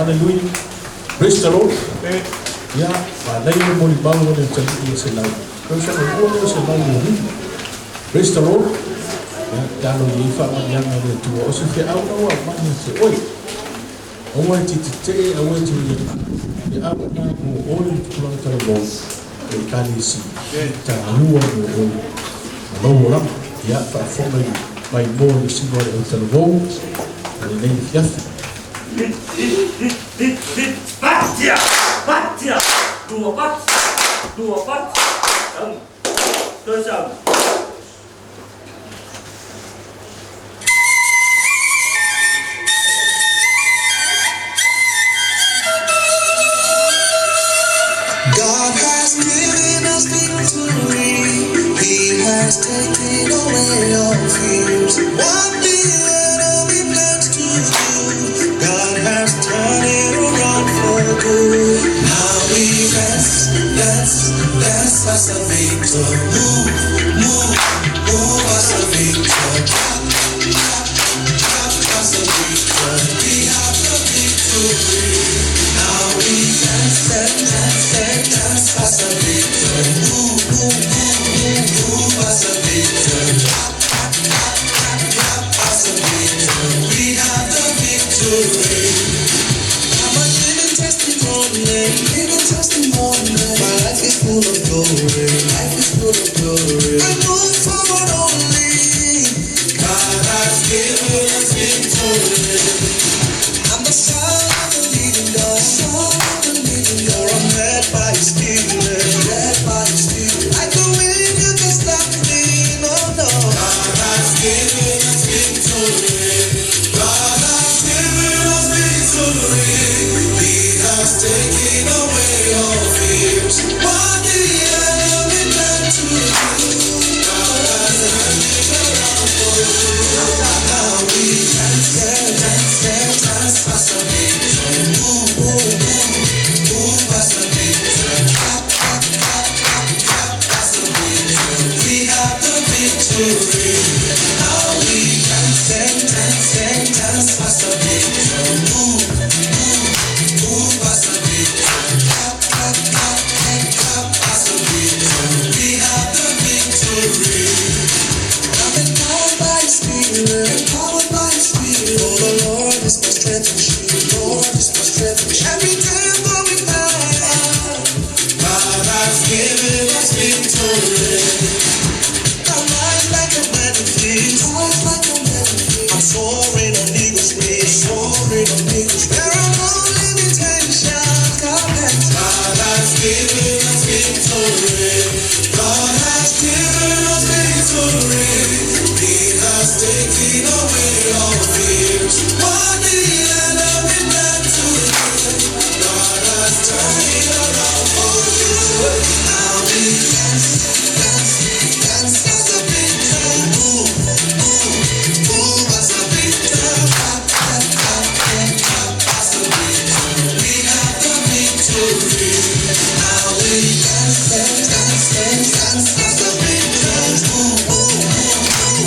Hallelujah. Praise the Lord. Ya, malay mo ni bago ng tali sa law. Pero sa ulo sa law mo. Praise the Lord. Ya, kalau ifa man yang ada tu, o sa fiaw na man si oi. Awal titi, awal titi. Ya, apa na mo oi pulang terbawa. Kali si, tahuan mo oi. Mau orang, ya, perform my more si boleh terbawa. Ini ya. Batia, batia, dua bat, terjang. God has given us victory. He has taken away all fears. What the enemy plans to do, God has turned it around for good. Now we dance as a victor. Move as a victor. Clap as a victor. We have the victory. Now we dance as a victor. Move as a victor. Clap as a victor. We have the victory. I'm a living testimony. My life is full of glory. I move forward only. God has given us victory. I'm the son of the living God. For I'm led by His Spirit. I can win, you can stop me. No. God has given us victory. God has given us victory. He has taken away all fears. What the enemy meant to do, God has turned it around for good. Now we dance as a victor. Move as a victor. Clap as a victor. We have the victory. Now we dance as a victor. Move as a victor. Clap as a victor. We have the victory. I've been powered by His Spirit. For the Lord is my strength and shield. Every day I'm going higher. God has given us victory. I rise like a manatee. I'm soaring on eagle's wings. There are no limitations. God has given us victory. God has given us victory. He has taken away all fears. What the enemy meant to do, God has turned it around for good. Now we dance as a victor. Move as a victor. Clap as a victor. We have the victory. Now we dance as a victor.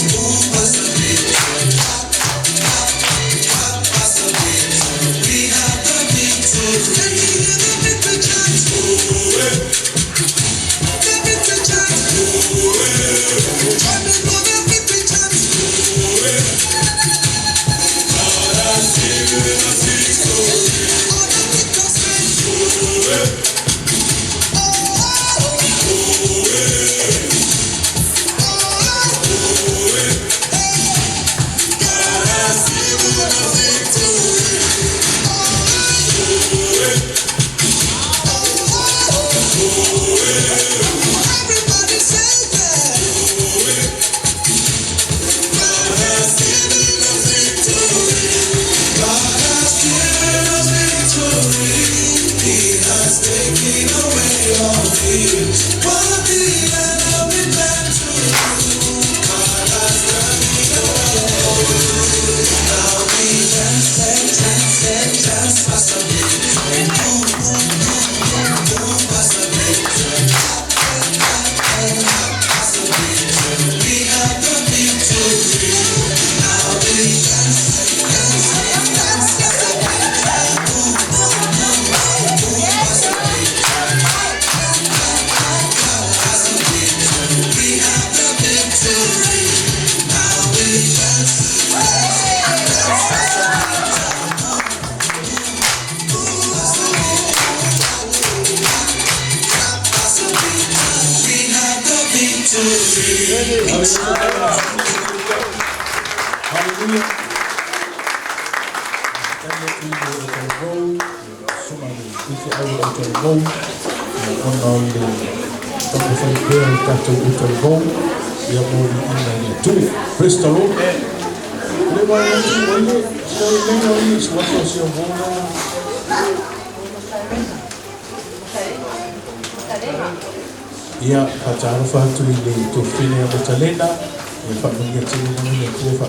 Move as a victor. Clap as a victor. We have the victory. Can you hear the victory chant? The victory chant. Join me for the victory chant. God has given us victory. All the victors sing. God has given us victory. Everybody say that. God has given us victory. God has given us victory. He has taken away all fears. What the enemy meant to do, God has turned it around. Now we dance as a victor. Move as a victor. victory. Hallelujah. Somebody if you are out of home, on the prayer that to out of home, we are more in too. Praise the Lord. What was your home? Yeah, but I refer to the to finish the calendar. If I'm getting